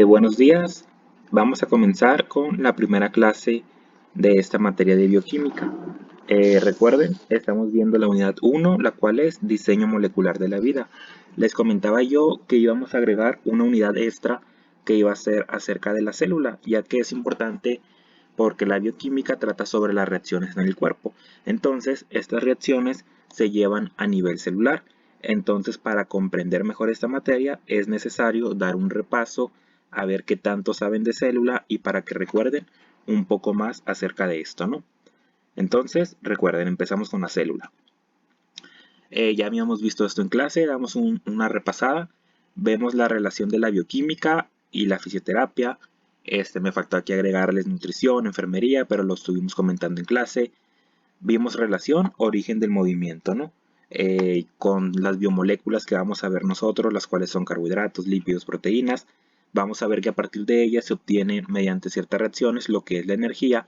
Buenos días. Vamos a comenzar con la primera clase de esta materia de bioquímica. Recuerden, estamos viendo la unidad 1, la cual es diseño molecular de la vida. Les comentaba yo que íbamos a agregar una unidad extra que iba a ser acerca de la célula, ya que es importante porque la bioquímica trata sobre las reacciones en el cuerpo. Entonces, estas reacciones se llevan a nivel celular. Entonces, para comprender mejor esta materia, es necesario dar un repaso a ver qué tanto saben de célula y para que recuerden un poco más acerca de esto, ¿no? Entonces, recuerden, empezamos con la célula. Ya habíamos visto esto en clase, damos una repasada, vemos la relación de la bioquímica y la fisioterapia. Me faltó aquí agregarles nutrición, enfermería, pero lo estuvimos comentando en clase. Vimos relación, origen del movimiento, ¿no? Con las biomoléculas que vamos a ver nosotros, las cuales son carbohidratos, lípidos, proteínas. Vamos a ver que a partir de ellas se obtiene mediante ciertas reacciones lo que es la energía,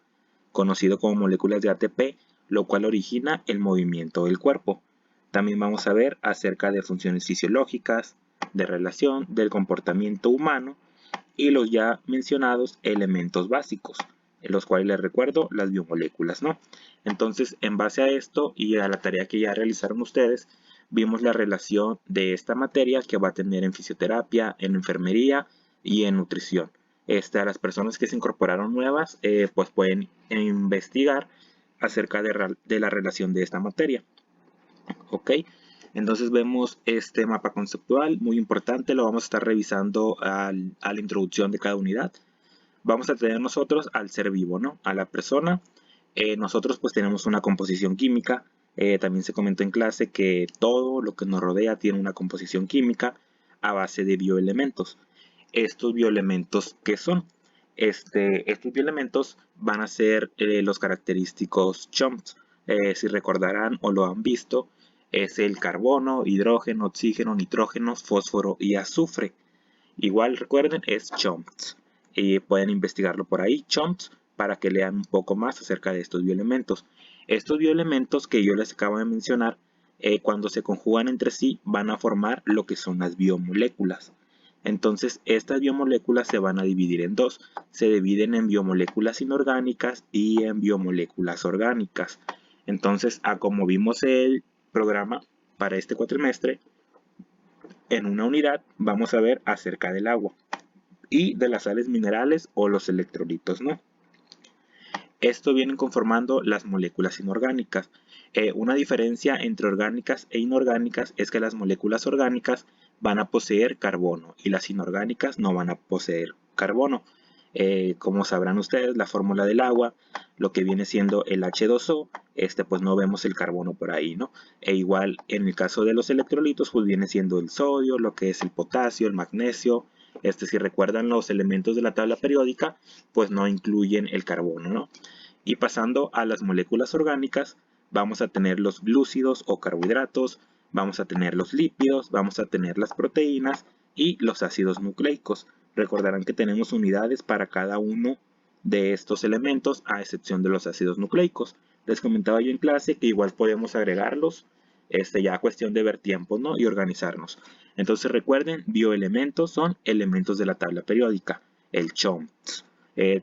conocido como moléculas de ATP, lo cual origina el movimiento del cuerpo. También vamos a ver acerca de funciones fisiológicas, de relación, del comportamiento humano y los ya mencionados elementos básicos, en los cuales les recuerdo las biomoléculas, ¿no? Entonces, en base a esto y a la tarea que ya realizaron ustedes, vimos la relación de esta materia que va a tener en fisioterapia, en enfermería y en nutrición. A las personas que se incorporaron nuevas, pues pueden investigar acerca de la relación de esta materia. ¿Ok? Entonces vemos este mapa conceptual, muy importante, lo vamos a estar revisando a la introducción de cada unidad. Vamos a tener nosotros al ser vivo, ¿no? A la persona. Nosotros pues tenemos una composición química. También se comentó en clase que todo lo que nos rodea tiene una composición química a base de bioelementos. Estos bioelementos, ¿qué son? Estos bioelementos van a ser los característicos CHOMPs. Si recordarán o lo han visto, es el carbono, hidrógeno, oxígeno, nitrógeno, fósforo y azufre. Igual recuerden, es CHOMPs. Y pueden investigarlo por ahí, CHOMPs, para que lean un poco más acerca de estos bioelementos. Estos bioelementos que yo les acabo de mencionar, cuando se conjugan entre sí, van a formar lo que son las biomoléculas. Entonces, estas biomoléculas se van a dividir en dos. Se dividen en biomoléculas inorgánicas y en biomoléculas orgánicas. Entonces, como vimos el programa para este cuatrimestre, en una unidad vamos a ver acerca del agua y de las sales minerales o los electrolitos, ¿no? Esto vienen conformando las moléculas inorgánicas. Una diferencia entre orgánicas e inorgánicas es que las moléculas orgánicas van a poseer carbono y las inorgánicas no van a poseer carbono. Como sabrán ustedes, la fórmula del agua, lo que viene siendo el H2O, pues no vemos el carbono por ahí, ¿no? E igual en el caso de los electrolitos, pues viene siendo el sodio, lo que es el potasio, el magnesio. Si recuerdan los elementos de la tabla periódica, pues no incluyen el carbono, ¿no? Y pasando a las moléculas orgánicas, vamos a tener los glúcidos o carbohidratos, vamos a tener los lípidos, vamos a tener las proteínas y los ácidos nucleicos. Recordarán que tenemos unidades para cada uno de estos elementos, a excepción de los ácidos nucleicos. Les comentaba yo en clase que igual podemos agregarlos, ya cuestión de ver tiempos, ¿no? Y organizarnos. Entonces recuerden, bioelementos son elementos de la tabla periódica, el CHOMS.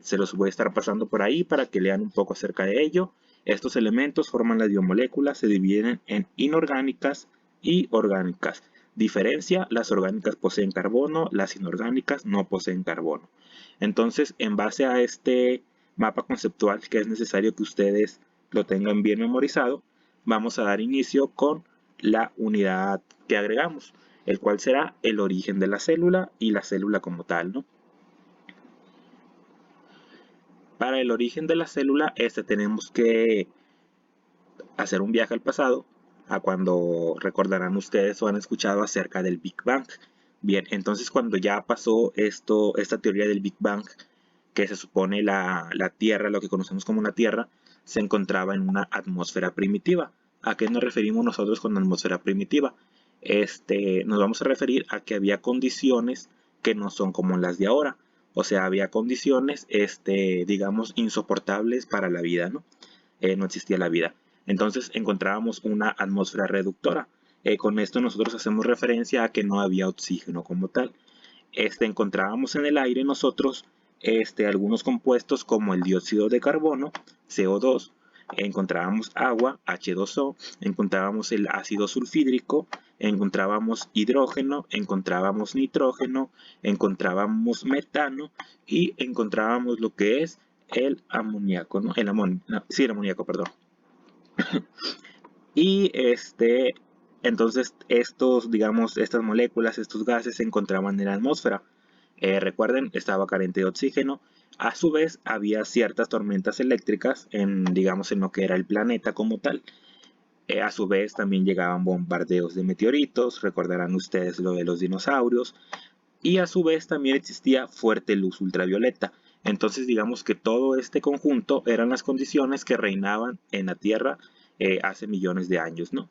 Se los voy a estar pasando por ahí para que lean un poco acerca de ello. Estos elementos forman las biomoléculas, se dividen en inorgánicas y orgánicas. Diferencia, las orgánicas poseen carbono, las inorgánicas no poseen carbono. Entonces, en base a este mapa conceptual, que es necesario que ustedes lo tengan bien memorizado, vamos a dar inicio con la unidad que agregamos, el cual será el origen de la célula y la célula como tal, ¿no? Para el origen de la célula, tenemos que hacer un viaje al pasado, a cuando recordarán ustedes o han escuchado acerca del Big Bang. Bien, entonces cuando ya pasó esta teoría del Big Bang, que se supone la Tierra, lo que conocemos como la Tierra, se encontraba en una atmósfera primitiva. ¿A qué nos referimos nosotros con atmósfera primitiva? Nos vamos a referir a que había condiciones que no son como las de ahora. O sea, había condiciones, digamos, insoportables para la vida, ¿no? No existía la vida. Entonces encontrábamos una atmósfera reductora. Con esto nosotros hacemos referencia a que no había oxígeno como tal. encontrábamos en el aire nosotros algunos compuestos como el dióxido de carbono, CO2, encontrábamos agua, H2O, encontrábamos el ácido sulfídrico, encontrábamos hidrógeno, encontrábamos nitrógeno, encontrábamos metano y encontrábamos lo que es el amoníaco, ¿no? El amoníaco, perdón. Y entonces estas moléculas, estos gases se encontraban en la atmósfera. Recuerden, estaba carente de oxígeno. A su vez, había ciertas tormentas eléctricas en lo que era el planeta como tal. A su vez, también llegaban bombardeos de meteoritos. Recordarán ustedes lo de los dinosaurios. Y a su vez, también existía fuerte luz ultravioleta. Entonces, digamos que todo este conjunto eran las condiciones que reinaban en la Tierra hace millones de años, ¿no?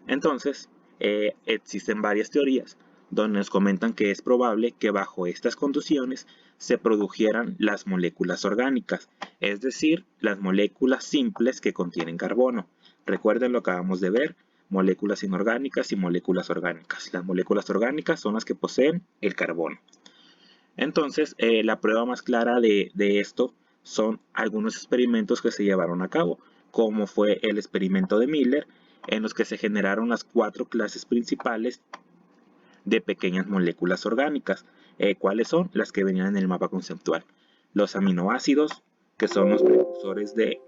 Entonces, existen varias teorías donde nos comentan que es probable que bajo estas condiciones se produjeran las moléculas orgánicas, es decir, las moléculas simples que contienen carbono. Recuerden lo que acabamos de ver, moléculas inorgánicas y moléculas orgánicas. Las moléculas orgánicas son las que poseen el carbono. Entonces, la prueba más clara de esto son algunos experimentos que se llevaron a cabo, como fue el experimento de Miller, en los que se generaron las 4 clases principales de pequeñas moléculas orgánicas. ¿Cuáles son? Las que venían en el mapa conceptual. Los aminoácidos, que son los precursores de...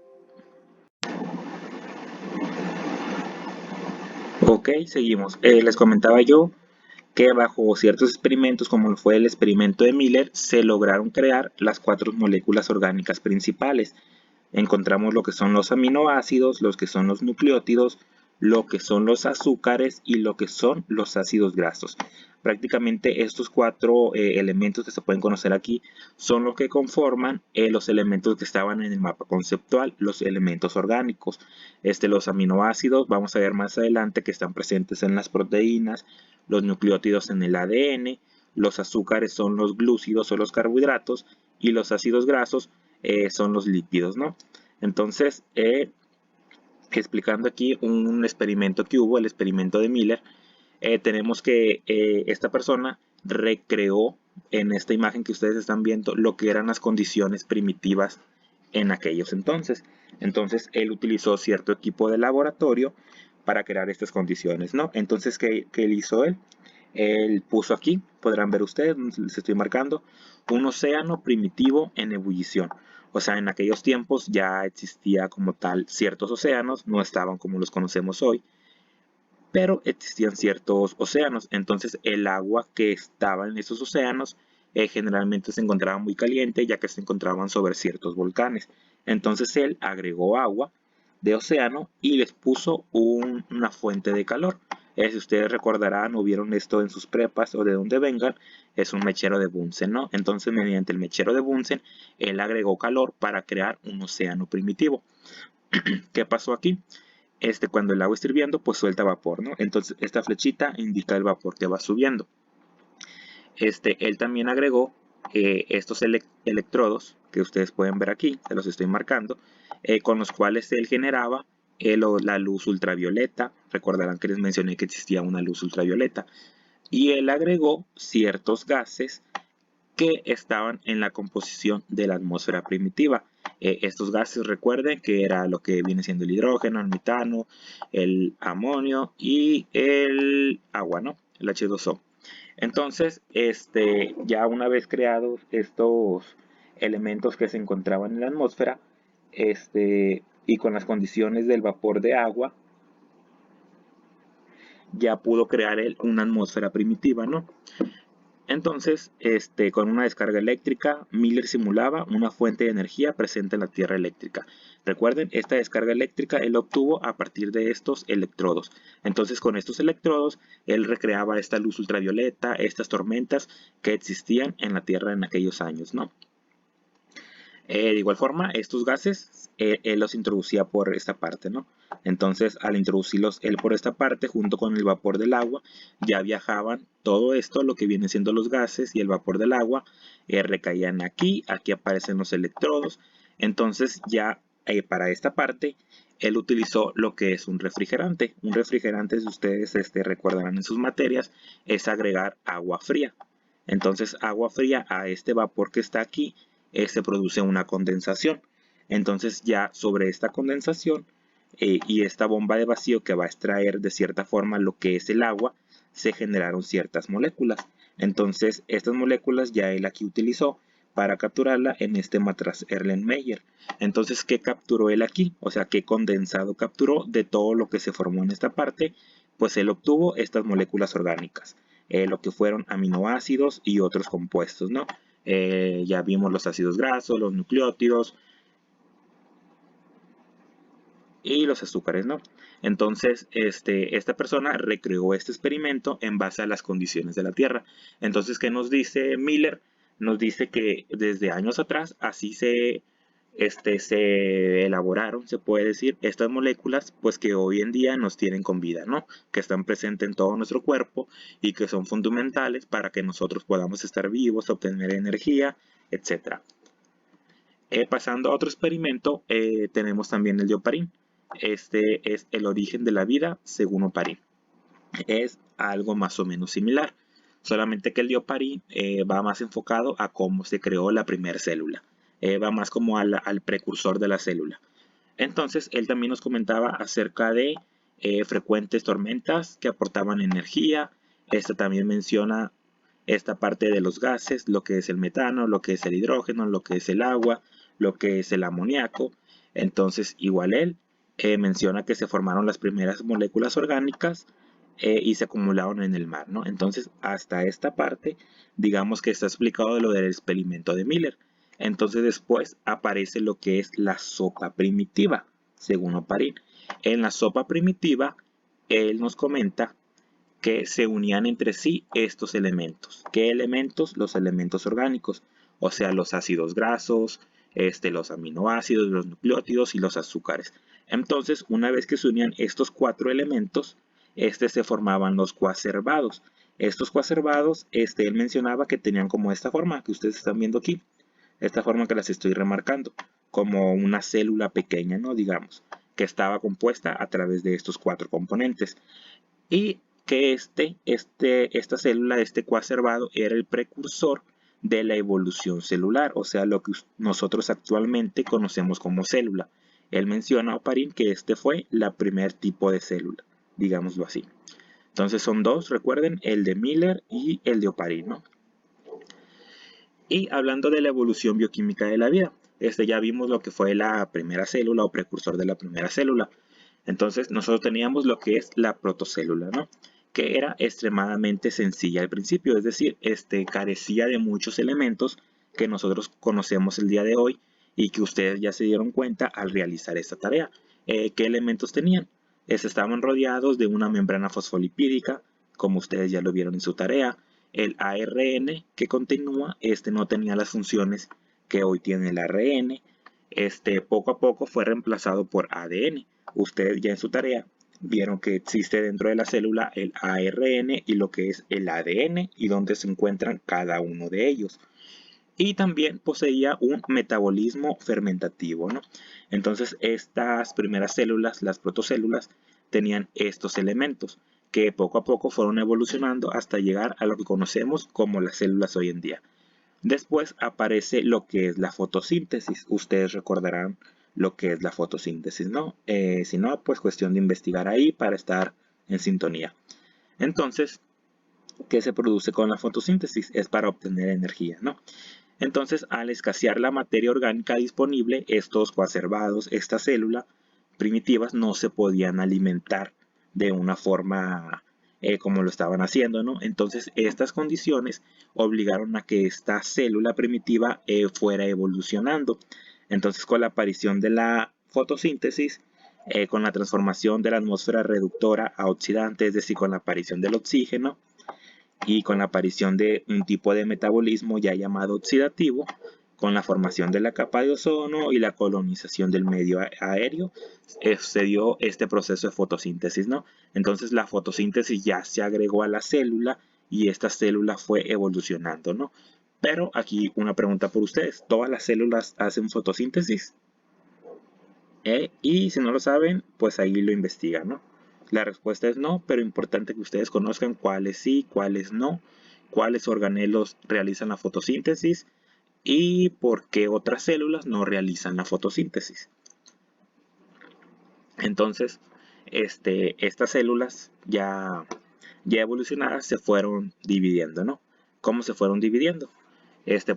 Ok, seguimos. Les comentaba yo que bajo ciertos experimentos, como fue el experimento de Miller, se lograron crear las 4 moléculas orgánicas principales. Encontramos lo que son los aminoácidos, los que son los nucleótidos, lo que son los azúcares y lo que son los ácidos grasos. Prácticamente estos 4 elementos que se pueden conocer aquí son los que conforman los elementos que estaban en el mapa conceptual, los elementos orgánicos. Los aminoácidos, vamos a ver más adelante que están presentes en las proteínas, los nucleótidos en el ADN, los azúcares son los glúcidos o los carbohidratos y los ácidos grasos son los lípidos, ¿no? Entonces, explicando aquí un experimento que hubo, el experimento de Miller, tenemos que esta persona recreó en esta imagen que ustedes están viendo lo que eran las condiciones primitivas en aquellos entonces. Entonces, él utilizó cierto equipo de laboratorio para crear estas condiciones, ¿no? Entonces, ¿qué hizo él? Él puso aquí, podrán ver ustedes, les estoy marcando, un océano primitivo en ebullición. O sea, en aquellos tiempos ya existía como tal ciertos océanos, no estaban como los conocemos hoy, pero existían ciertos océanos. Entonces el agua que estaba en esos océanos generalmente se encontraba muy caliente ya que se encontraban sobre ciertos volcanes. Entonces él agregó agua de océano y les puso una fuente de calor. Si ustedes recordarán o vieron esto en sus prepas o de donde vengan, es un mechero de Bunsen, ¿no? Entonces mediante el mechero de Bunsen, él agregó calor para crear un océano primitivo. ¿Qué pasó aquí? Cuando el agua está hirviendo, pues suelta vapor, ¿no? Entonces esta flechita indica el vapor que va subiendo. Él también agregó estos electrodos que ustedes pueden ver aquí, se los estoy marcando, con los cuales él generaba la luz ultravioleta. Recordarán que les mencioné que existía una luz ultravioleta. Y él agregó ciertos gases que estaban en la composición de la atmósfera primitiva. Estos gases, recuerden que era lo que viene siendo el hidrógeno, el metano, el amonio y el agua, ¿no? El H2O. Entonces, ya una vez creados estos elementos que se encontraban en la atmósfera, y con las condiciones del vapor de agua, ya pudo crear él una atmósfera primitiva, ¿no? Entonces, con una descarga eléctrica, Miller simulaba una fuente de energía presente en la Tierra eléctrica. Recuerden, esta descarga eléctrica él obtuvo a partir de estos electrodos. Entonces, con estos electrodos, él recreaba esta luz ultravioleta, estas tormentas que existían en la Tierra en aquellos años, ¿no? De igual forma, estos gases, él los introducía por esta parte, ¿no? Entonces, al introducirlos él por esta parte, junto con el vapor del agua, ya viajaban todo esto, lo que vienen siendo los gases y el vapor del agua, recaían aquí, aquí aparecen los electrodos. Entonces, ya para esta parte, él utilizó lo que es un refrigerante. Un refrigerante, si ustedes recordarán en sus materias, es agregar agua fría. Entonces, agua fría a este vapor que está aquí, se produce una condensación. Entonces, ya sobre esta condensación y esta bomba de vacío que va a extraer de cierta forma lo que es el agua, se generaron ciertas moléculas. Entonces, estas moléculas ya él aquí utilizó para capturarla en este matraz Erlenmeyer. Entonces, ¿qué capturó él aquí? O sea, ¿qué condensado capturó de todo lo que se formó en esta parte? Pues él obtuvo estas moléculas orgánicas, lo que fueron aminoácidos y otros compuestos, ¿no? Ya vimos los ácidos grasos, los nucleótidos y los azúcares, ¿no? Entonces, esta persona recreó este experimento en base a las condiciones de la Tierra. Entonces, ¿qué nos dice Miller? Nos dice que desde años atrás así se elaboraron, se puede decir, estas moléculas, pues que hoy en día nos tienen con vida, ¿no? Que están presentes en todo nuestro cuerpo y que son fundamentales para que nosotros podamos estar vivos, obtener energía, etcétera. Pasando a otro experimento, tenemos también el de Oparin. Este es el origen de la vida según Oparin. Es algo más o menos similar, solamente que el de Oparin va más enfocado a cómo se creó la primera célula. Va más como al precursor de la célula. Entonces, él también nos comentaba acerca de frecuentes tormentas que aportaban energía. Esta también menciona esta parte de los gases, lo que es el metano, lo que es el hidrógeno, lo que es el agua, lo que es el amoníaco. Entonces, igual él menciona que se formaron las primeras moléculas orgánicas y se acumularon en el mar, ¿no? Entonces, hasta esta parte, digamos que está explicado de lo del experimento de Miller. Entonces, después aparece lo que es la sopa primitiva, según Oparin. En la sopa primitiva, él nos comenta que se unían entre sí estos elementos. ¿Qué elementos? Los elementos orgánicos, o sea, los ácidos grasos, los aminoácidos, los nucleótidos y los azúcares. Entonces, una vez que se unían estos cuatro elementos, se formaban los coacervados. Estos coacervados, él mencionaba que tenían como esta forma que ustedes están viendo aquí, esta forma que las estoy remarcando, como una célula pequeña, ¿no? Digamos, que estaba compuesta a través de estos cuatro componentes. Y que esta célula, este coacervado, era el precursor de la evolución celular, o sea, lo que nosotros actualmente conocemos como célula. Él menciona a Oparin que este fue el primer tipo de célula, digámoslo así. Entonces son dos, recuerden, el de Miller y el de Oparin, ¿no? Y hablando de la evolución bioquímica de la vida, ya vimos lo que fue la primera célula o precursor de la primera célula. Entonces nosotros teníamos lo que es la protocélula, ¿no? Que era extremadamente sencilla al principio, es decir, carecía de muchos elementos que nosotros conocemos el día de hoy y que ustedes ya se dieron cuenta al realizar esta tarea. ¿Qué elementos tenían? Estaban rodeados de una membrana fosfolipídica, como ustedes ya lo vieron en su tarea. El ARN que continúa, no tenía las funciones que hoy tiene el ARN. Poco a poco fue reemplazado por ADN. Ustedes ya en su tarea vieron que existe dentro de la célula el ARN y lo que es el ADN y dónde se encuentran cada uno de ellos. Y también poseía un metabolismo fermentativo, ¿no? Entonces estas primeras células, las protocélulas, tenían estos elementos que poco a poco fueron evolucionando hasta llegar a lo que conocemos como las células hoy en día. Después aparece lo que es la fotosíntesis. Ustedes recordarán lo que es la fotosíntesis, ¿no? Si no, pues cuestión de investigar ahí para estar en sintonía. Entonces, ¿qué se produce con la fotosíntesis? Es para obtener energía, ¿no? Entonces, al escasear la materia orgánica disponible, estos coacervados, esta célula primitivas, no se podían alimentar de una forma como lo estaban haciendo, ¿no? Entonces, estas condiciones obligaron a que esta célula primitiva fuera evolucionando. Entonces, con la aparición de la fotosíntesis, con la transformación de la atmósfera reductora a oxidante, es decir, con la aparición del oxígeno, y con la aparición de un tipo de metabolismo ya llamado oxidativo, con la formación de la capa de ozono y la colonización del medio aéreo, se dio este proceso de fotosíntesis, ¿no? Entonces la fotosíntesis ya se agregó a la célula y esta célula fue evolucionando, ¿no? Pero aquí una pregunta por ustedes, ¿todas las células hacen fotosíntesis? Y si no lo saben, pues ahí lo investigan, ¿no? La respuesta es no, pero importante que ustedes conozcan cuáles sí, cuáles no, cuáles organelos realizan la fotosíntesis y por qué otras células no realizan la fotosíntesis. Entonces, estas células ya evolucionadas se fueron dividiendo, ¿no? ¿Cómo se fueron dividiendo?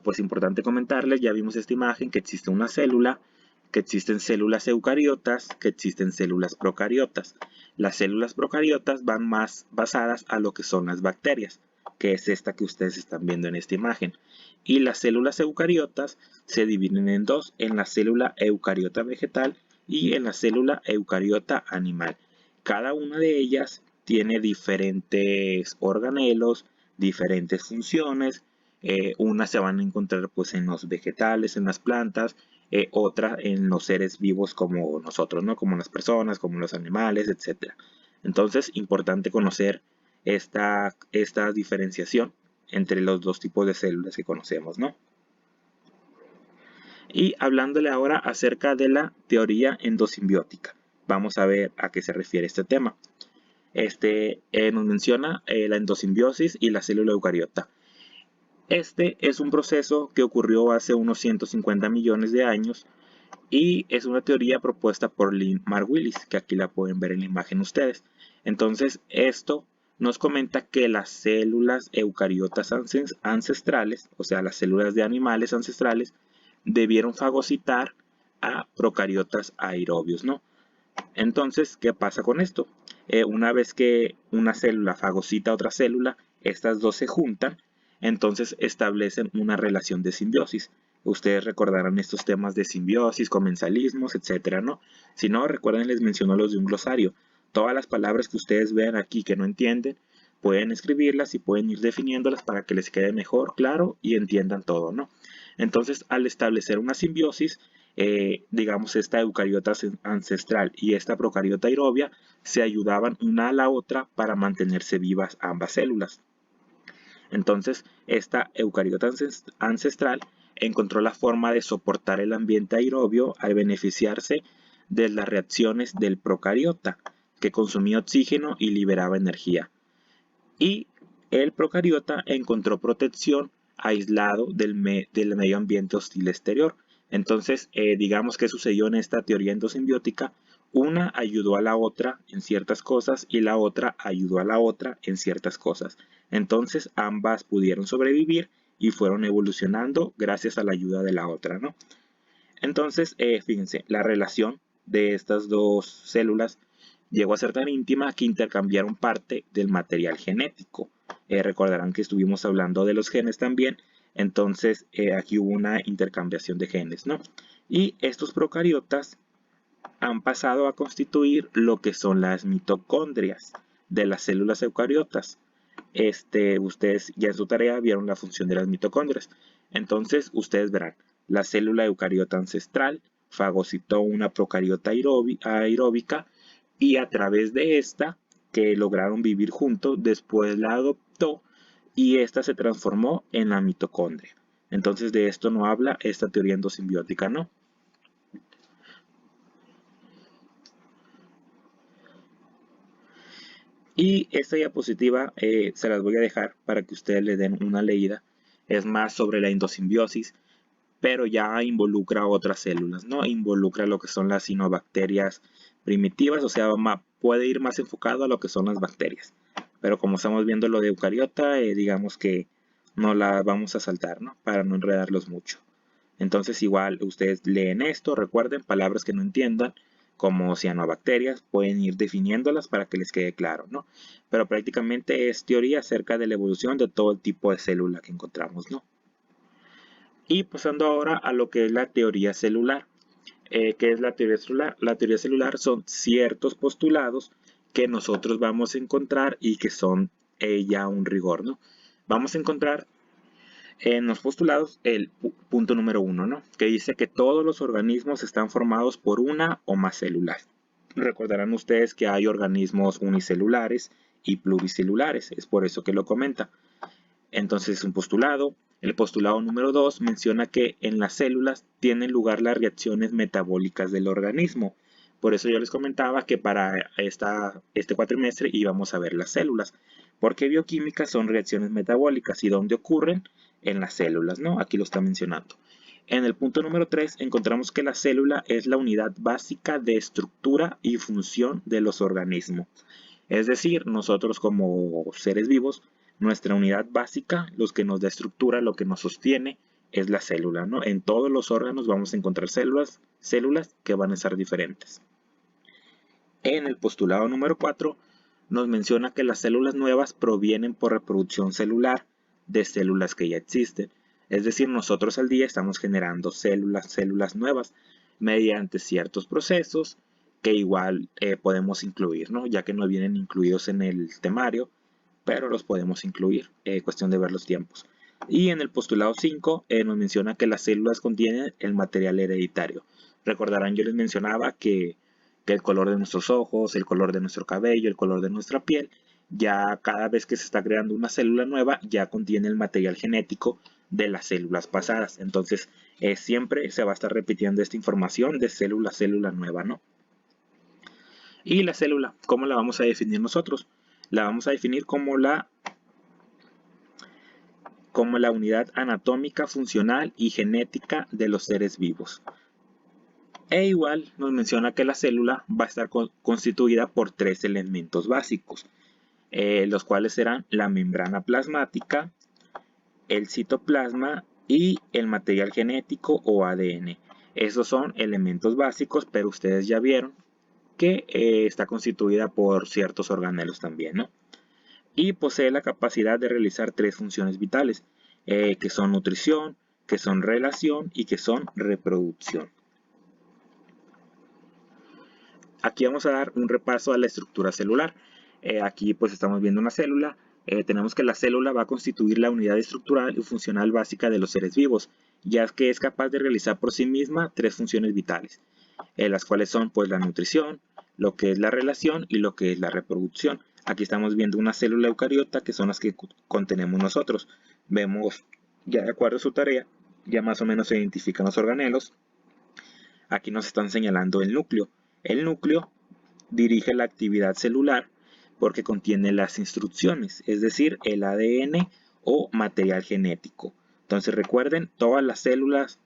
Pues importante comentarles, ya vimos esta imagen, que existe una célula, que existen células eucariotas, que existen células procariotas. Las células procariotas van más basadas a lo que son las bacterias, que es esta que ustedes están viendo en esta imagen. Y las células eucariotas se dividen en dos, en la célula eucariota vegetal y en la célula eucariota animal. Cada una de ellas tiene diferentes organelos, diferentes funciones. Unas se van a encontrar pues en los vegetales, en las plantas, otras en los seres vivos como nosotros, ¿no? Como las personas, como los animales, etc. Entonces, importante conocer esta diferenciación entre los dos tipos de células que conocemos, ¿no? Y hablándole ahora acerca de la teoría endosimbiótica. Vamos a ver a qué se refiere este tema. Nos menciona la endosimbiosis y la célula eucariota. Este es un proceso que ocurrió hace unos 150 millones de años y es una teoría propuesta por Lynn Margulis, que aquí la pueden ver en la imagen ustedes. Entonces, esto nos comenta que las células eucariotas ancestrales, o sea, las células de animales ancestrales, debieron fagocitar a procariotas aerobios, ¿no? Entonces, ¿qué pasa con esto? Una vez que una célula fagocita a otra célula, estas dos se juntan, entonces establecen una relación de simbiosis. Ustedes recordarán estos temas de simbiosis, comensalismos, etcétera, ¿no? Si no, recuerden, les menciono los de un glosario. Todas las palabras que ustedes vean aquí que no entienden, pueden escribirlas y pueden ir definiéndolas para que les quede mejor, claro, y entiendan todo, ¿no? Entonces, al establecer una simbiosis, digamos, esta eucariota ancestral y esta procariota aerobia se ayudaban una a la otra para mantenerse vivas ambas células. Entonces, esta eucariota ancestral encontró la forma de soportar el ambiente aerobio al beneficiarse de las reacciones del procariota, que consumía oxígeno y liberaba energía. Y el procariota encontró protección aislado del medio ambiente hostil exterior. Entonces, digamos que sucedió en esta teoría endosimbiótica. Una ayudó a la otra en ciertas cosas y la otra ayudó a la otra en ciertas cosas. Entonces, ambas pudieron sobrevivir y fueron evolucionando gracias a la ayuda de la otra, ¿no? Entonces, fíjense, la relación de estas dos células llegó a ser tan íntima que intercambiaron parte del material genético. Recordarán que estuvimos hablando de los genes también, entonces aquí hubo una intercambiación de genes, ¿no? Y estos procariotas han pasado a constituir lo que son las mitocondrias de las células eucariotas. Ustedes ya en su tarea vieron la función de las mitocondrias. Entonces, ustedes verán, la célula eucariota ancestral fagocitó una procariota aeróbica y a través de esta, que lograron vivir juntos, después la adoptó y esta se transformó en la mitocondria. Entonces, de esto no habla esta teoría endosimbiótica, ¿no? Y esta diapositiva se las voy a dejar para que ustedes le den una leída. Es más sobre la endosimbiosis, pero ya involucra otras células, ¿no? Involucra lo que son las cinobacterias primitivas, o sea, puede ir más enfocado a lo que son las bacterias. Pero como estamos viendo lo de eucariota, digamos que no la vamos a saltar, ¿no? Para no enredarlos mucho. Entonces igual ustedes leen esto, recuerden palabras que no entiendan, como cianobacterias, pueden ir definiéndolas para que les quede claro, ¿no? Pero prácticamente es teoría acerca de la evolución de todo el tipo de célula que encontramos, ¿no? Y pasando ahora a lo que es la teoría celular. ¿Qué es la teoría celular? La teoría celular son ciertos postulados que nosotros vamos a encontrar y que son ya un rigor, ¿no? Vamos a encontrar en los postulados el punto número 1, ¿no? Que dice que todos los organismos están formados por una o más células. Recordarán ustedes que hay organismos unicelulares y pluricelulares, es por eso que lo comenta. Entonces es un postulado. El postulado número 2 menciona que en las células tienen lugar las reacciones metabólicas del organismo. Por eso yo les comentaba que para este cuatrimestre íbamos a ver las células, porque bioquímica son reacciones metabólicas y dónde ocurren en las células, ¿no? Aquí lo está mencionando. En el punto número 3 encontramos que la célula es la unidad básica de estructura y función de los organismos. Es decir, nosotros como seres vivos, nuestra unidad básica, los que nos da estructura, lo que nos sostiene, es la célula, ¿no? En todos los órganos vamos a encontrar células que van a ser diferentes. En el postulado número 4 nos menciona que las células nuevas provienen por reproducción celular de células que ya existen. Es decir, nosotros al día estamos generando células nuevas mediante ciertos procesos que igual podemos incluir, ¿no? Ya que no vienen incluidos en el temario, pero los podemos incluir, cuestión de ver los tiempos. Y en el postulado 5 nos menciona que las células contienen el material hereditario. Recordarán, yo les mencionaba que el color de nuestros ojos, el color de nuestro cabello, el color de nuestra piel, ya cada vez que se está creando una célula nueva, ya contiene el material genético de las células pasadas. Entonces, siempre se va a estar repitiendo esta información de célula a célula nueva, ¿no? Y la célula, ¿cómo la vamos a definir nosotros? La vamos a definir como la unidad anatómica, funcional y genética de los seres vivos. E igual nos menciona que la célula va a estar constituida por 3 elementos básicos, los cuales serán la membrana plasmática, el citoplasma y el material genético o ADN. Esos son elementos básicos, pero ustedes ya vieron que está constituida por ciertos organelos también, ¿no? Y posee la capacidad de realizar 3 funciones vitales, que son nutrición, que son relación y que son reproducción. Aquí vamos a dar un repaso a la estructura celular. Aquí pues estamos viendo una célula. Tenemos que la célula va a constituir la unidad estructural y funcional básica de los seres vivos, ya que es capaz de realizar por sí misma 3 funciones vitales, las cuales son pues la nutrición, lo que es la relación y lo que es la reproducción. Aquí estamos viendo una célula eucariota, que son las que contenemos nosotros. Vemos ya de acuerdo a su tarea, ya más o menos se identifican los organelos. Aquí nos están señalando el núcleo. El núcleo dirige la actividad celular porque contiene las instrucciones, es decir, el ADN o material genético. Entonces recuerden, todas las células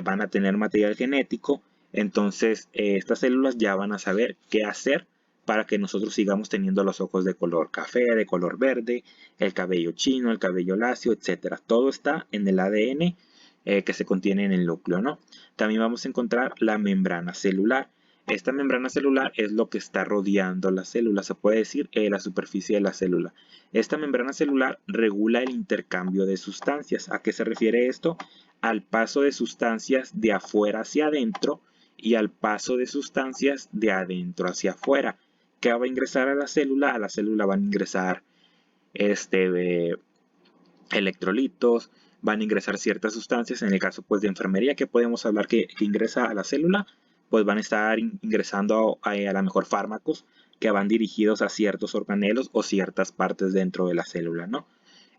van a tener material genético, entonces estas células ya van a saber qué hacer para que nosotros sigamos teniendo los ojos de color café, de color verde, el cabello chino, el cabello lacio, etc. Todo está en el ADN que se contiene en el núcleo, ¿no? También vamos a encontrar la membrana celular. Esta membrana celular es lo que está rodeando la célula, se puede decir la superficie de la célula. Esta membrana celular regula el intercambio de sustancias. ¿A qué se refiere esto? Al paso de sustancias de afuera hacia adentro y al paso de sustancias de adentro hacia afuera. ¿Qué va a ingresar a la célula? A la célula van a ingresar electrolitos, van a ingresar ciertas sustancias. En el caso pues de enfermería, que podemos hablar que ingresa a la célula, pues van a estar ingresando a lo mejor fármacos que van dirigidos a ciertos organelos o ciertas partes dentro de la célula, ¿no?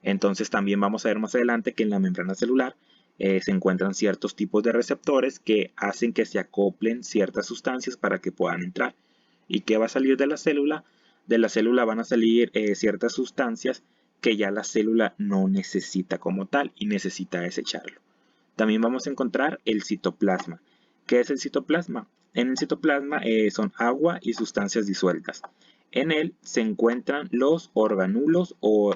Entonces también vamos a ver más adelante que en la membrana celular se encuentran ciertos tipos de receptores que hacen que se acoplen ciertas sustancias para que puedan entrar. ¿Y qué va a salir de la célula? De la célula van a salir ciertas sustancias que ya la célula no necesita como tal y necesita desecharlo. También vamos a encontrar el citoplasma. ¿Qué es el citoplasma? En el citoplasma son agua y sustancias disueltas. En él se encuentran los organulos u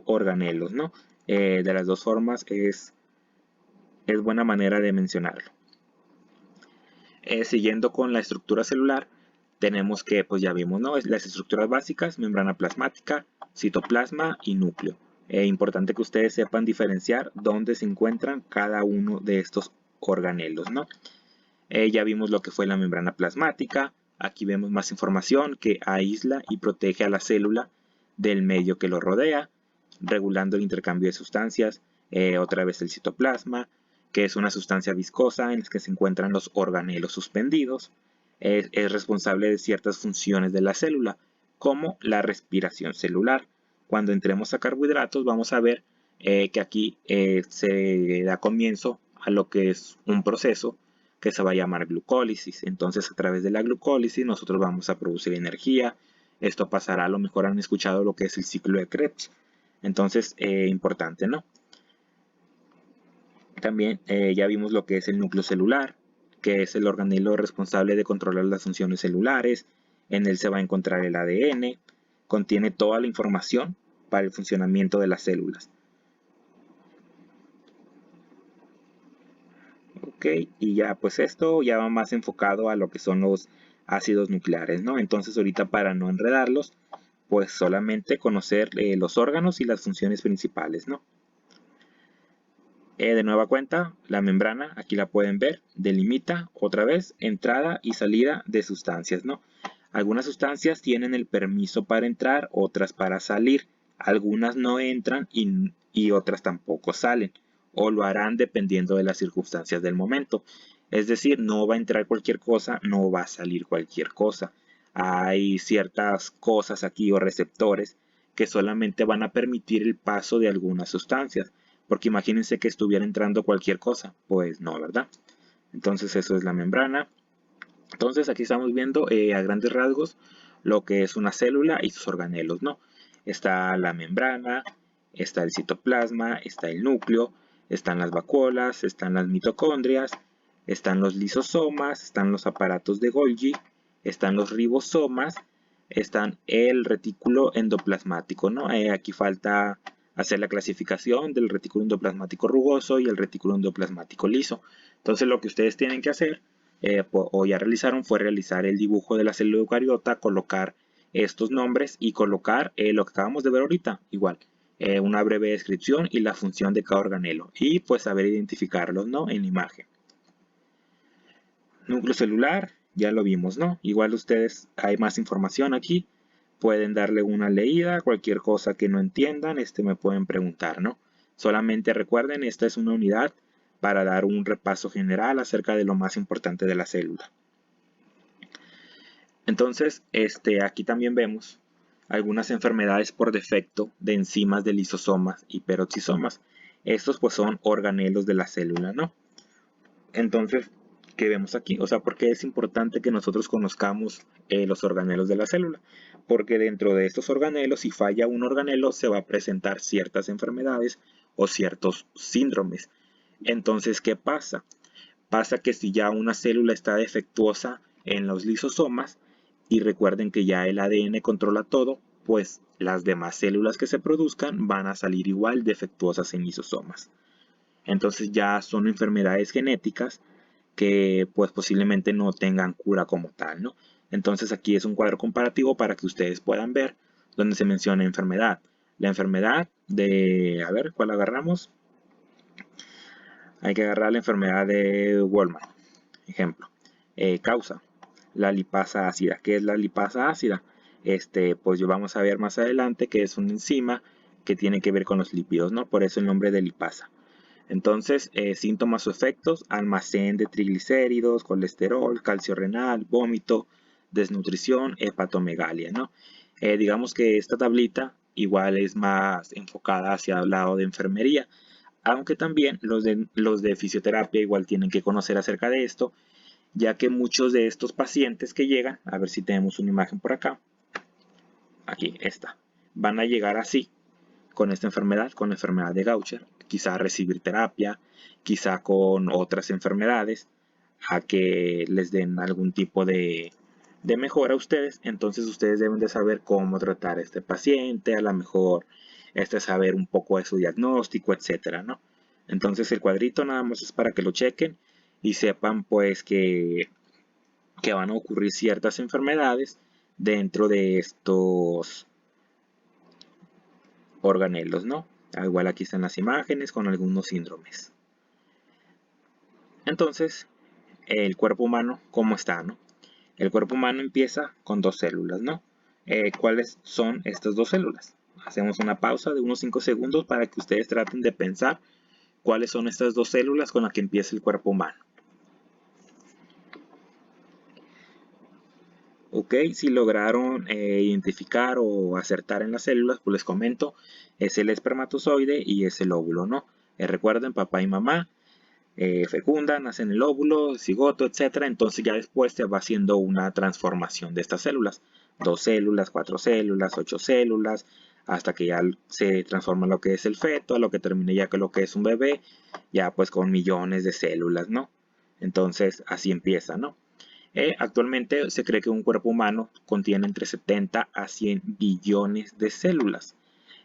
organelos, ¿no? De las dos formas es buena manera de mencionarlo. Siguiendo con la estructura celular, tenemos que, pues ya vimos, ¿no? Las estructuras básicas, membrana plasmática, citoplasma y núcleo. Importante que ustedes sepan diferenciar dónde se encuentran cada uno de estos organelos, ¿no? Ya vimos lo que fue la membrana plasmática. Aquí vemos más información que aísla y protege a la célula del medio que lo rodea, regulando el intercambio de sustancias. Otra vez el citoplasma, que es una sustancia viscosa en la que se encuentran los organelos suspendidos. Es responsable de ciertas funciones de la célula, como la respiración celular. Cuando entremos a carbohidratos vamos a ver que aquí se da comienzo a lo que es un proceso que se va a llamar glucólisis. Entonces, a través de la glucólisis nosotros vamos a producir energía. Esto pasará, a lo mejor han escuchado lo que es el ciclo de Krebs. Entonces, importante, ¿no? También ya vimos lo que es el núcleo celular, que es el organelo responsable de controlar las funciones celulares. En él se va a encontrar el ADN, contiene toda la información para el funcionamiento de las células. Ok, y ya pues esto ya va más enfocado a lo que son los ácidos nucleares, ¿no? Entonces ahorita, para no enredarlos, pues solamente conocer los órganos y las funciones principales, ¿no? De nueva cuenta, la membrana, aquí la pueden ver, delimita otra vez entrada y salida de sustancias, ¿no? Algunas sustancias tienen el permiso para entrar, otras para salir. Algunas no entran y otras tampoco salen, o lo harán dependiendo de las circunstancias del momento. Es decir, no va a entrar cualquier cosa, no va a salir cualquier cosa. Hay ciertas cosas aquí o receptores que solamente van a permitir el paso de algunas sustancias. Porque imagínense que estuviera entrando cualquier cosa. Pues no, ¿verdad? Entonces eso es la membrana. Entonces aquí estamos viendo a grandes rasgos lo que es una célula y sus organelos, ¿no? Está la membrana, está el citoplasma, está el núcleo, están las vacuolas, están las mitocondrias, están los lisosomas, están los aparatos de Golgi, están los ribosomas, están el retículo endoplasmático, ¿no? Aquí falta hacer la clasificación del retículo endoplasmático rugoso y el retículo endoplasmático liso. Entonces lo que ustedes tienen que hacer o ya realizaron fue realizar el dibujo de la célula eucariota, colocar estos nombres y colocar lo que acabamos de ver ahorita, igual, una breve descripción y la función de cada organelo y pues saber identificarlos, ¿no? En la imagen. Núcleo celular, ya lo vimos, ¿no? Igual ustedes, hay más información aquí, pueden darle una leída, cualquier cosa que no entiendan, me pueden preguntar, ¿no? Solamente recuerden, esta es una unidad para dar un repaso general acerca de lo más importante de la célula. Entonces, aquí también vemos algunas enfermedades por defecto de enzimas de lisosomas y peroxisomas. Estos pues son organelos de la célula, ¿no? Entonces, ¿qué vemos aquí? O sea, ¿por qué es importante que nosotros conozcamos los organelos de la célula? Porque dentro de estos organelos, si falla un organelo, se va a presentar ciertas enfermedades o ciertos síndromes. Entonces, ¿qué pasa? Pasa que si ya una célula está defectuosa en los lisosomas, y recuerden que ya el ADN controla todo, pues las demás células que se produzcan van a salir igual defectuosas en lisosomas. Entonces ya son enfermedades genéticas que pues posiblemente no tengan cura como tal, ¿no? Entonces aquí es un cuadro comparativo para que ustedes puedan ver donde se menciona enfermedad. La enfermedad de, a ver, ¿cuál agarramos? Hay que agarrar la enfermedad de Wolman, ejemplo. Causa la lipasa ácida. ¿Qué es la lipasa ácida? Pues yo vamos a ver más adelante que es una enzima que tiene que ver con los lípidos, ¿no? Por eso el nombre de lipasa. Entonces, síntomas o efectos: almacén de triglicéridos, colesterol, calcio renal, vómito, desnutrición, hepatomegalia, ¿no? Digamos que esta tablita igual es más enfocada hacia el lado de enfermería, aunque también los de fisioterapia igual tienen que conocer acerca de esto, ya que muchos de estos pacientes que llegan, a ver si tenemos una imagen por acá, aquí está, van a llegar así, con esta enfermedad, con la enfermedad de Gaucher, quizá a recibir terapia, quizá con otras enfermedades, a que les den algún tipo de mejora a ustedes. Entonces ustedes deben de saber cómo tratar a este paciente, a lo mejor saber un poco de su diagnóstico, etcétera, ¿no? Entonces el cuadrito nada más es para que lo chequen y sepan pues que van a ocurrir ciertas enfermedades dentro de estos organelos, ¿no? Igual aquí están las imágenes con algunos síndromes. Entonces, el cuerpo humano, ¿cómo está, no? El cuerpo humano empieza con dos células, ¿no? ¿Cuáles son estas dos células? Hacemos una pausa de unos 5 segundos para que ustedes traten de pensar cuáles son estas dos células con las que empieza el cuerpo humano. Ok, si lograron identificar o acertar en las células, pues les comento, es el espermatozoide y es el óvulo, ¿no? Recuerden, papá y mamá fecundan, hacen el óvulo, cigoto, etcétera. Entonces ya después se va haciendo una transformación de estas células. 2 células, 4 células, 8 células, hasta que ya se transforma en lo que es el feto, a lo que termina ya con lo que es un bebé, ya pues con millones de células, ¿no? Entonces así empieza, ¿no? Actualmente se cree que un cuerpo humano contiene entre 70 a 100 billones de células.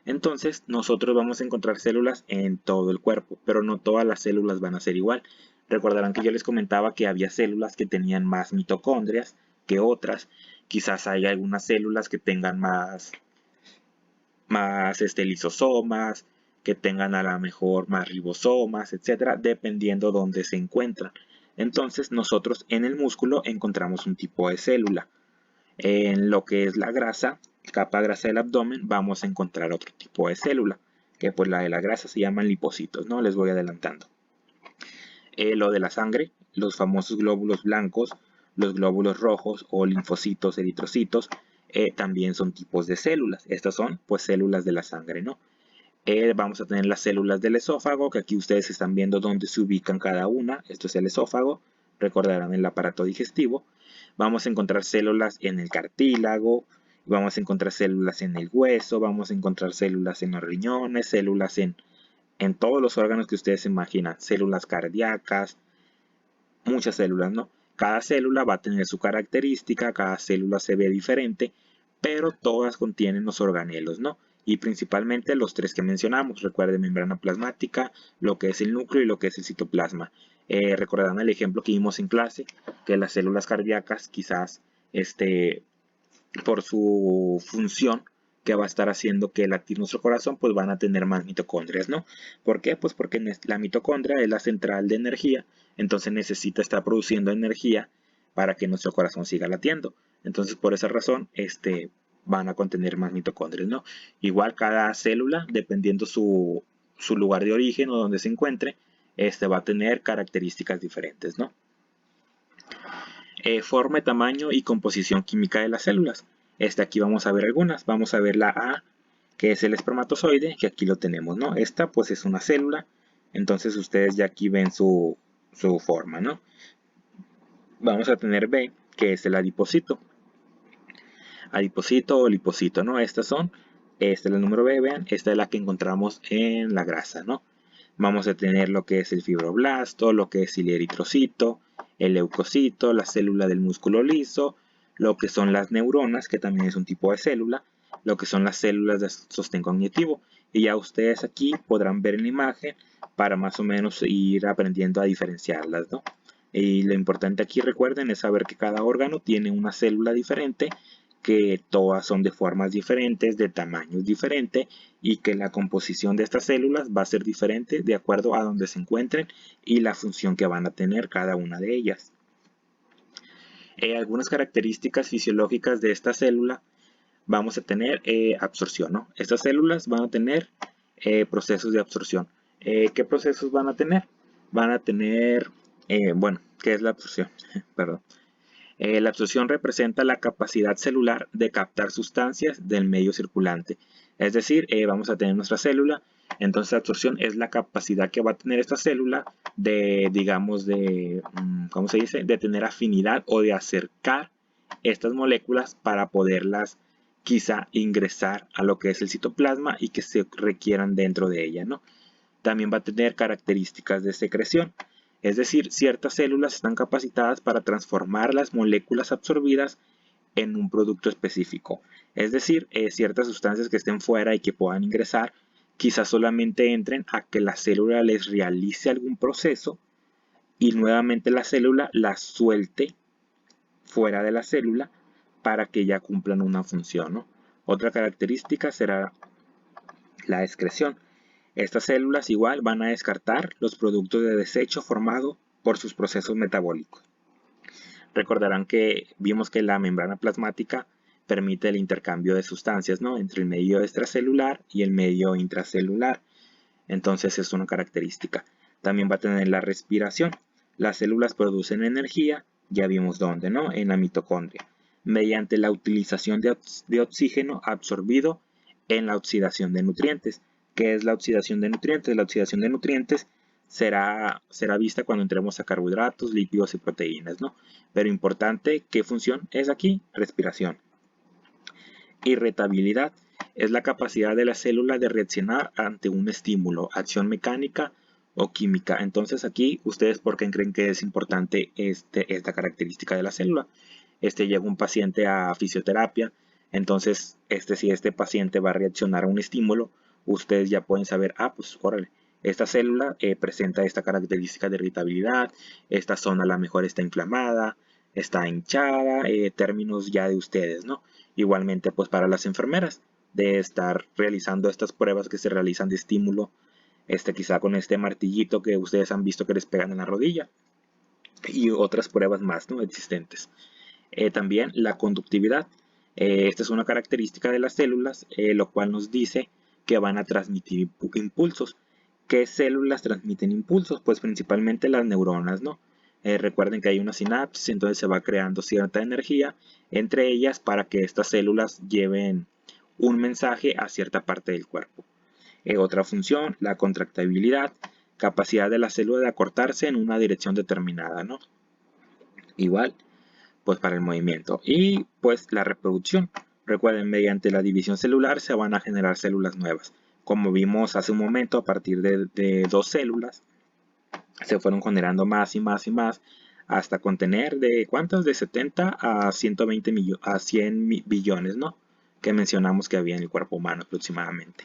Entonces nosotros vamos a encontrar células en todo el cuerpo, pero no todas las células van a ser igual. Recordarán que yo les comentaba que había células que tenían más mitocondrias que otras. Quizás hay algunas células que tengan más lisosomas, que tengan a lo mejor más ribosomas, etcétera, dependiendo dónde se encuentran. Entonces nosotros en el músculo encontramos un tipo de célula. En lo que es la grasa, capa grasa del abdomen, vamos a encontrar otro tipo de célula, que pues la de la grasa se llaman lipocitos, ¿no? Les voy adelantando. Lo de la sangre, los famosos glóbulos blancos, los glóbulos rojos o linfocitos, eritrocitos, también son tipos de células. Estas son pues células de la sangre, ¿no? Vamos a tener las células del esófago, que aquí ustedes están viendo dónde se ubican cada una. Esto es el esófago, recordarán el aparato digestivo. Vamos a encontrar células en el cartílago, vamos a encontrar células en el hueso, vamos a encontrar células en los riñones, células en todos los órganos que ustedes se imaginan, células cardíacas, muchas células, ¿no? Cada célula va a tener su característica, cada célula se ve diferente, pero todas contienen los organelos, ¿no? Y principalmente los tres que mencionamos, recuerden membrana plasmática, lo que es el núcleo y lo que es el citoplasma. Recordarán el ejemplo que vimos en clase, que las células cardíacas quizás por su función que va a estar haciendo que latir nuestro corazón, pues van a tener más mitocondrias, ¿no? ¿Por qué? Pues porque la mitocondria es la central de energía, entonces necesita estar produciendo energía para que nuestro corazón siga latiendo. Entonces, por esa razón, van a contener más mitocondrias, ¿no? Igual cada célula, dependiendo su lugar de origen o donde se encuentre, va a tener características diferentes, ¿no? Forma, tamaño y composición química de las células. Aquí vamos a ver algunas. Vamos a ver la A, que es el espermatozoide, que aquí lo tenemos, ¿no? Esta pues es una célula, entonces ustedes ya aquí ven su forma, ¿no? Vamos a tener B, que es el adipocito. Adipocito o lipocito, ¿no? Esta es la número B, vean, esta es la que encontramos en la grasa, ¿no? Vamos a tener lo que es el fibroblasto, lo que es el eritrocito, el leucocito, la célula del músculo liso, lo que son las neuronas, que también es un tipo de célula, lo que son las células de sostén cognitivo. Y ya ustedes aquí podrán ver en la imagen para más o menos ir aprendiendo a diferenciarlas, ¿no? Y lo importante aquí, recuerden, es saber que cada órgano tiene una célula diferente, que todas son de formas diferentes, de tamaños diferentes y que la composición de estas células va a ser diferente de acuerdo a donde se encuentren y la función que van a tener cada una de ellas. Algunas características fisiológicas de esta célula, vamos a tener absorción, ¿no? Estas células van a tener procesos de absorción. ¿Qué procesos van a tener? Van a tener, bueno, ¿qué es la absorción? Perdón. La absorción representa la capacidad celular de captar sustancias del medio circulante. Es decir, vamos a tener nuestra célula, entonces la absorción es la capacidad que va a tener esta célula de, digamos, ¿cómo se dice? De tener afinidad o de acercar estas moléculas para poderlas quizá ingresar a lo que es el citoplasma y que se requieran dentro de ella, ¿no? También va a tener características de secreción. Es decir, ciertas células están capacitadas para transformar las moléculas absorbidas en un producto específico. Es decir, ciertas sustancias que estén fuera y que puedan ingresar, quizás solamente entren a que la célula les realice algún proceso y nuevamente la célula las suelte fuera de la célula para que ya cumplan una función, ¿no? Otra característica será la excreción. Estas células igual van a descartar los productos de desecho formado por sus procesos metabólicos. Recordarán que vimos que la membrana plasmática permite el intercambio de sustancias, ¿no? Entre el medio extracelular y el medio intracelular. Entonces es una característica. También va a tener la respiración. Las células producen energía, ya vimos dónde, ¿no? En la mitocondria. mediante la utilización de oxígeno absorbido en la oxidación de nutrientes. ¿Qué es la oxidación de nutrientes? La oxidación de nutrientes será vista cuando entremos a carbohidratos, lípidos y proteínas, ¿no? Pero importante, ¿qué función es aquí? Respiración. Irritabilidad es la capacidad de la célula de reaccionar ante un estímulo, acción mecánica o química. Entonces aquí, ¿ustedes por qué creen que es importante esta característica de la célula? Llega un paciente a fisioterapia, entonces si este paciente va a reaccionar a un estímulo, ustedes ya pueden saber, pues órale, esta célula presenta esta característica de irritabilidad, esta zona a lo mejor está inflamada, está hinchada, términos ya de ustedes, ¿no? Igualmente, pues para las enfermeras, de estar realizando estas pruebas que se realizan de estímulo, quizá con este martillito que ustedes han visto que les pegan en la rodilla, y otras pruebas más, ¿no? Existentes. También la conductividad. Esta es una característica de las células, lo cual nos dice que van a transmitir impulsos. ¿Qué células transmiten impulsos? Pues principalmente las neuronas, ¿no? Recuerden que hay una sinapsis, entonces se va creando cierta energía entre ellas para que estas células lleven un mensaje a cierta parte del cuerpo. Otra función, la contractibilidad, capacidad de la célula de acortarse en una dirección determinada, ¿no? Igual, pues para el movimiento. Y pues la reproducción. Recuerden, mediante la división celular se van a generar células nuevas. Como vimos hace un momento, a partir de dos células, se fueron generando más y más y más, hasta contener de ¿cuántas? De 70 a 120 a 100 billones, ¿no? Que mencionamos que había en el cuerpo humano aproximadamente.